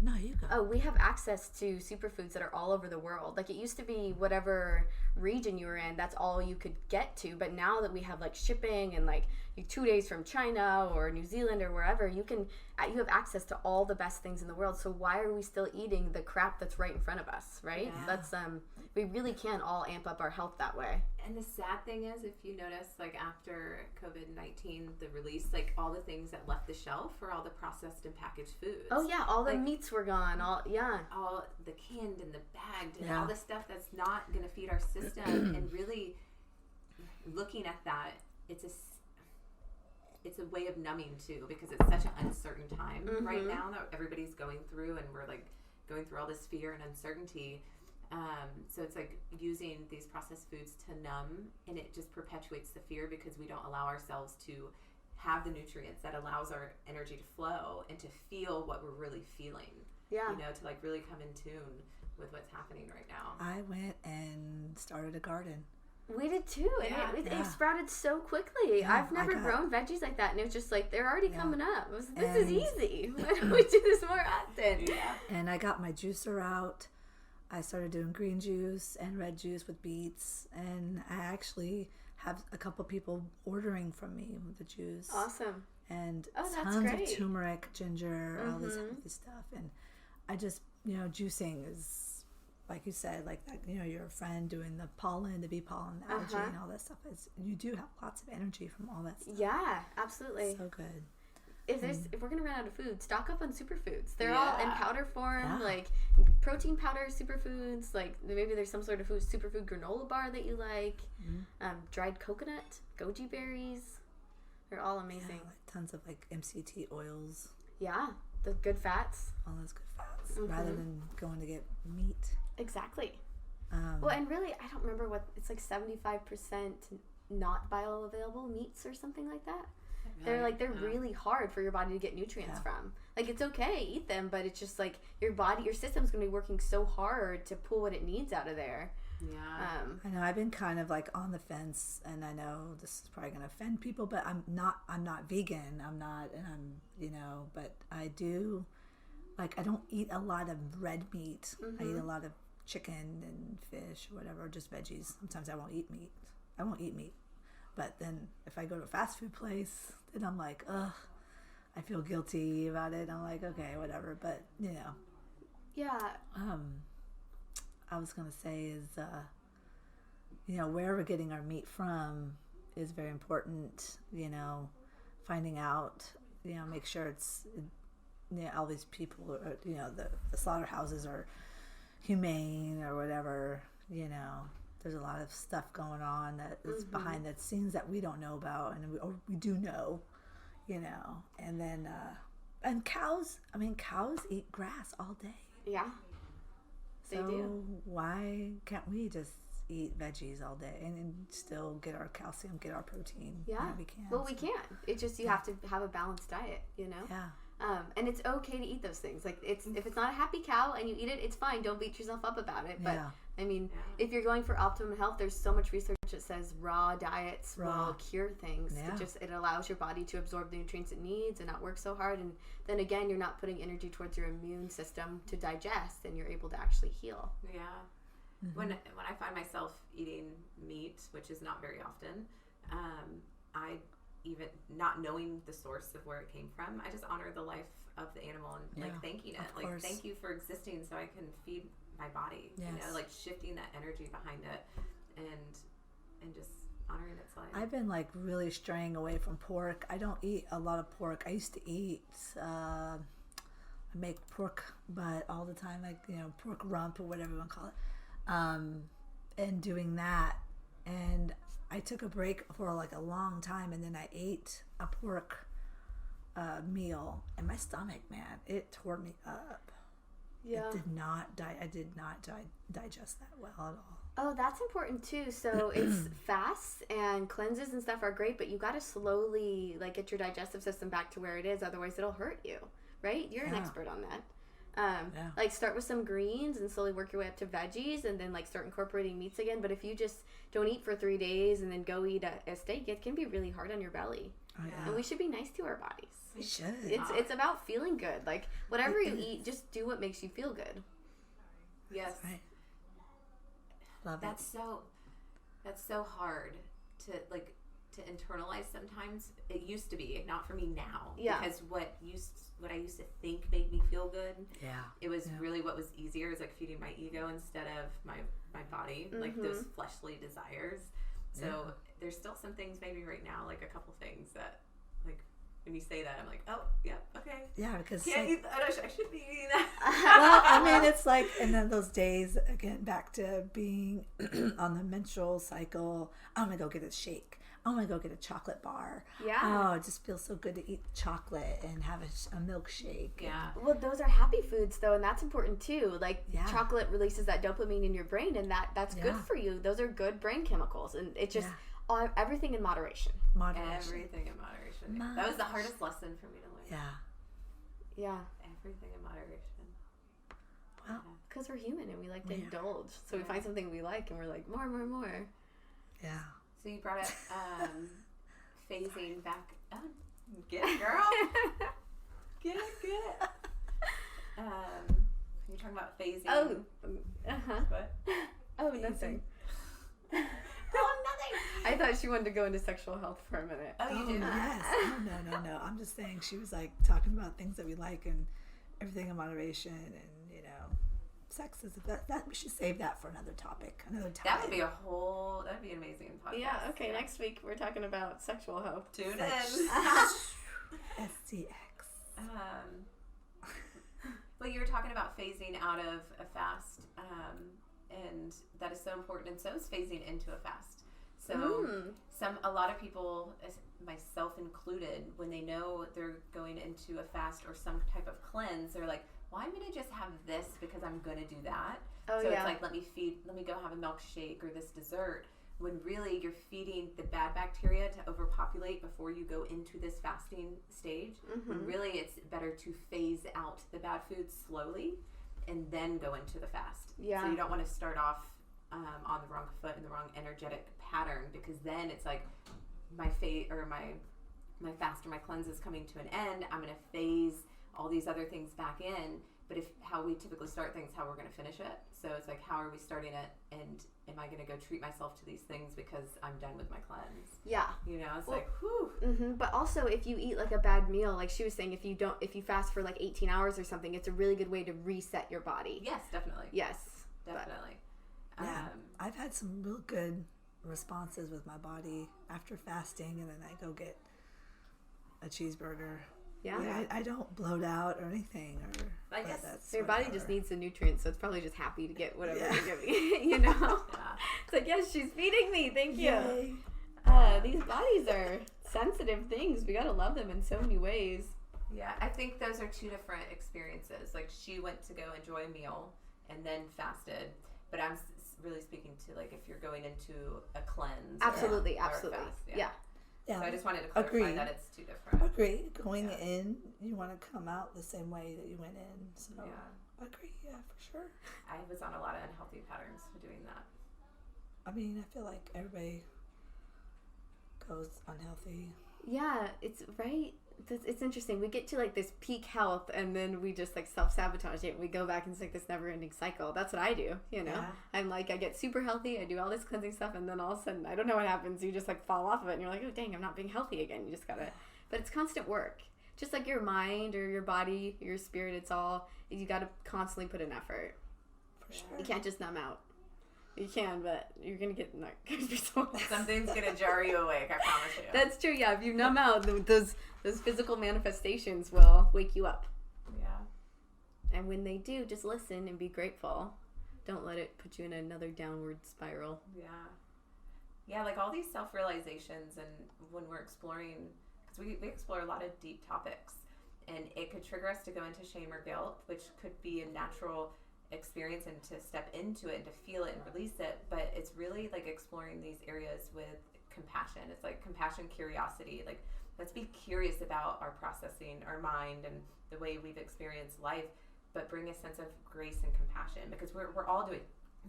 No, you go. Oh, we have access to superfoods that are all over the world. Like, it used to be whatever region you were in, that's all you could get to. But now that we have like shipping and like 2 days from China or New Zealand or wherever, you have access to all the best things in the world. So why are we still eating the crap that's right in front of us, right? Yeah. That's we really can all amp up our health that way. And the sad thing is, if you notice, like after COVID-19, the release, like all the things that left the shelf were all the processed and packaged foods. Oh yeah, all the meats were gone. All the canned and the bagged and all the stuff that's not going to feed our system. And really looking at that, it's a way of numbing too, because it's such an uncertain time right now that everybody's going through, and we're like going through all this fear and uncertainty. So it's like using these processed foods to numb, and it just perpetuates the fear because we don't allow ourselves to have the nutrients that allows our energy to flow and to feel what we're really feeling. Yeah. To like really come in tune with what's happening right now. I went and started a garden. We did too, and it sprouted so quickly. Yeah, I've never grown veggies like that, and it was just like, they're already coming up. This is easy. Why don't we do this more often? Yeah. And I got my juicer out. I started doing green juice and red juice with beets, and I actually have a couple people ordering from me with the juice. Awesome. And that's tons great. of turmeric, ginger, all this healthy stuff. And I just, juicing is, like you said, like that, your friend doing the pollen, the bee pollen, the algae, and all that stuff. You do have lots of energy from all that stuff. Yeah, absolutely. So good. If we're gonna run out of food, stock up on superfoods. They're all in powder form, like protein powder superfoods. Like maybe there's some sort of superfood granola bar that you like. Dried coconut, goji berries. They're all amazing. Yeah, like tons of like MCT oils. Yeah, the good fats. All those good fats, rather than going to get meat. Exactly. Well, and really, I don't remember what it's like 75% not bioavailable meats or something like that. They're really hard for your body to get nutrients from. Like, it's okay, eat them, but it's just like your system's gonna be working so hard to pull what it needs out of there. Yeah. I know I've been kind of like on the fence, and I know this is probably going to offend people, but I'm not vegan. I'm not, and I'm, but I do, like, I don't eat a lot of red meat. I eat a lot of chicken and fish or whatever, or just veggies. Sometimes I won't eat meat. But then if I go to a fast food place, then I'm like, ugh, I feel guilty about it. I'm like, okay, whatever. But, Yeah. I was going to say is, where we're getting our meat from is very important, finding out, make sure it's, all these people, are, the slaughterhouses are humane or whatever, there's a lot of stuff going on that is behind the scenes that we don't know about, and we do know, and then, and cows eat grass all day. Yeah. They So do. why can't we just eat veggies all day and still get our calcium, get our protein? Yeah. We can. Well, we can. It's just you have to have a balanced diet, Yeah. And it's okay to eat those things. Like, if it's not a happy cow and you eat it, it's fine. Don't beat yourself up about it. But I mean, if you're going for optimum health, there's so much research that says raw diets will cure things. Yeah. It allows your body to absorb the nutrients it needs and not work so hard. And then again, you're not putting energy towards your immune system to digest, and you're able to actually heal. Yeah. When I find myself eating meat, which is not very often, I even not knowing the source of where it came from, I just honor the life of the animal and like thanking it. Like, thank you for existing so I can feed my body. Yes. Like shifting that energy behind it and just honoring its life. I've been like really straying away from pork. I don't eat a lot of pork. I used to eat, I make pork butt all the time, like, pork rump or whatever you want to call it. And doing that. And I took a break for like a long time, and then I ate a pork meal, and my stomach, man, it tore me up. Yeah. It did not I did not digest that well at all. Oh, that's important too. So it's fasts and cleanses and stuff are great, but you got to slowly like get your digestive system back to where it is. Otherwise, it'll hurt you, right? You're an expert on that. Like start with some greens and slowly work your way up to veggies, and then like start incorporating meats again. But if you just don't eat for 3 days and then go eat a steak, it can be really hard on your belly. Oh, yeah. And we should be nice to our bodies. We should. It's about feeling good. Like whatever you eat, just do what makes you feel good. Yes. Right. Love That's so hard to internalize sometimes. It used to be, not for me now. Yeah. Because what I used to think made me feel good. Yeah. It was really what was easier is like feeding my ego instead of my body, like those fleshly desires. So there's still some things maybe right now, like a couple things that like when you say that, I'm like, oh yeah, okay. Yeah, because I should be eating that. well, I mean, it's like, and then those days again, back to being on the menstrual cycle. I'm gonna go get a shake. I'm gonna go get a chocolate bar. Yeah. Oh, it just feels so good to eat chocolate and have a milkshake. Yeah. Well, those are happy foods though, and that's important too. Like chocolate releases that dopamine in your brain, and that's good for you. Those are good brain chemicals, and it just everything in moderation. Everything in moderation. That was the hardest lesson for me to learn. Yeah. Everything in moderation. Well, because we're human and we like to indulge, so we find something we like and we're like more. yeah. So you brought up phasing back. Oh, get it, girl. Get it. You're talking about phasing. Oh. What? Oh, nothing. Nothing. I thought she wanted to go into sexual health for a minute. Oh, you did. Yes. No. I'm just saying she was like talking about things that we like and everything in moderation, and sex is that we should save that for another topic, another time. That would be an amazing podcast. Yeah, okay, next week we're talking about sexual health. Tune in. STX. Well, you were talking about phasing out of a fast, and that is so important, and so is phasing into a fast. So a lot of people, myself included, when they know they're going into a fast or some type of cleanse, they're like, well, I'm gonna just have this because I'm gonna do that. Oh, so yeah. it's like, let me go have a milkshake or this dessert. When really you're feeding the bad bacteria to overpopulate before you go into this fasting stage. When really it's better to phase out the bad foods slowly and then go into the fast. Yeah. So you don't want to start off on the wrong foot in the wrong energetic pattern, because then it's like my fast or my cleanse is coming to an end. I'm going to phase all these other things back in. But how we typically start things, how we're going to finish it. So it's like, how are we starting it, and am I going to go treat myself to these things because I'm done with my cleanse? Yeah. You know, it's like, whew. But also, if you eat like a bad meal, like she was saying, if you fast for like 18 hours or something, it's a really good way to reset your body. Yes, definitely. Yes. Definitely. Yeah, I've had some real good responses with my body after fasting, and then I go get a cheeseburger. Yeah. I don't bloat out or anything. I guess your body just needs the nutrients, so it's probably just happy to get whatever you're giving. You know? Yeah. It's like, yes, she's feeding me. Thank you. Yay. These bodies are sensitive things. We gotta love them in so many ways. Yeah, I think those are two different experiences. Like, she went to go enjoy a meal and then fasted, but I'm really speaking to like if you're going into a cleanse. Absolutely, or a absolutely. fast, Yeah. Yeah. So I just wanted to clarify Agree. that it's two different. Agree. Going in, you want to come out the same way that you went in. So Yeah. agree. Yeah, for sure. I was on a lot of unhealthy patterns for doing that. I mean, I feel like everybody goes unhealthy. Yeah, it's right. It's interesting. We get to like this peak health, and then we just like self-sabotage it. We go back and it's like this never-ending cycle. That's what I do, you know? Yeah. I'm like, I get super healthy, I do all this cleansing stuff, and then all of a sudden, I don't know what happens. You just like fall off of it, and you're like, oh, dang, I'm not being healthy again. You just gotta, but it's constant work. Just like your mind or your body, your spirit, you gotta constantly put in effort. For sure. You can't just numb out. You can, but you're gonna get Something's gonna jar you awake, I promise you. That's true. Yeah, if you numb out, those physical manifestations will wake you up. Yeah. And when they do, just listen and be grateful. Don't let it put you in another downward spiral. Yeah. Yeah, like all these self-realizations, and when we're exploring, because we explore a lot of deep topics, and it could trigger us to go into shame or guilt, which could be a natural experience and to step into it and to feel it and release it. But it's really like exploring these areas with compassion. It's like compassion, curiosity. Like, let's be curious about our processing, our mind, and the way we've experienced life, but bring a sense of grace and compassion, because we're all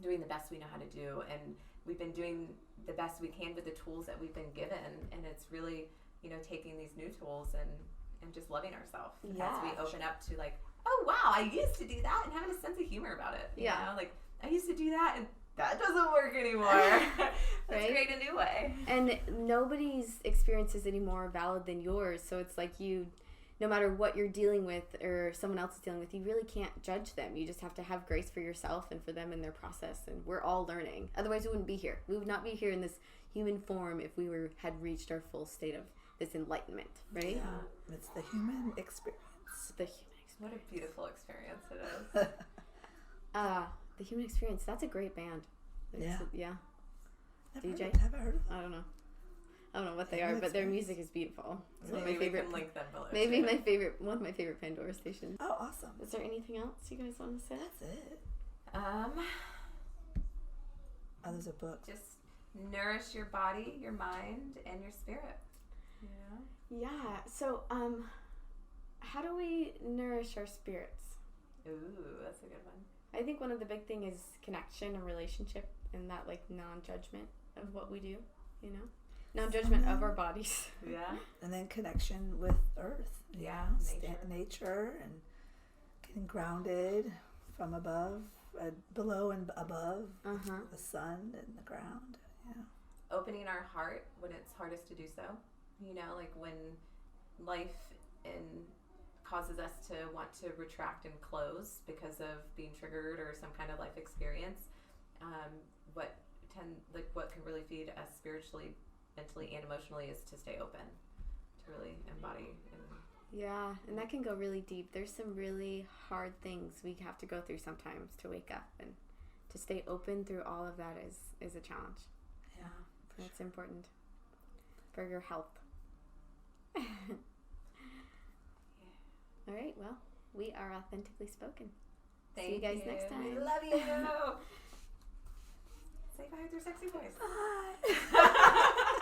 doing the best we know how to do, and we've been doing the best we can with the tools that we've been given, and it's really, you know, taking these new tools and just loving ourselves as we open up to like, oh wow, I used to do that, and having a sense of humor about it. You know? Like, I used to do that, and that doesn't work anymore. Let's create a new way. And nobody's experiences anymore are valid than yours. So it's like no matter what you're dealing with or someone else is dealing with, you really can't judge them. You just have to have grace for yourself and for them in their process. And we're all learning. Otherwise, we wouldn't be here. We would not be here in this human form if we had reached our full state of this enlightenment, right? Yeah, it's the human experience. The human What a beautiful experience it is. The human experience. That's a great band. Yeah. DJ? Have I heard of them? I don't know what they are, but their music is beautiful. It's one of Maybe my favorite. we can link them below. Maybe too. one of my favorite Pandora stations. Oh, awesome. Is there anything else you guys want to say? That's it. Oh, there's a book. Just nourish your body, your mind, and your spirit. Yeah. Yeah. So, how do we nourish our spirits? Ooh, that's a good one. I think one of the big thing is connection and relationship, and that like non-judgment of what we do. You know, non-judgment of our bodies. Yeah. And then connection with Earth. Yeah, nature, and getting grounded from above, below and above the sun and the ground. Yeah. Opening our heart when it's hardest to do so. You know, like when life causes us to want to retract and close because of being triggered or some kind of life experience. What can really feed us spiritually, mentally, and emotionally is to stay open, to really embody. Yeah, and that can go really deep. There's some really hard things we have to go through sometimes to wake up, and to stay open through all of that is a challenge. Yeah. That's important for your health. All right, well, we are Authentically Spoken. Thank See you guys next time. We love you. Say bye with your sexy voice. Bye.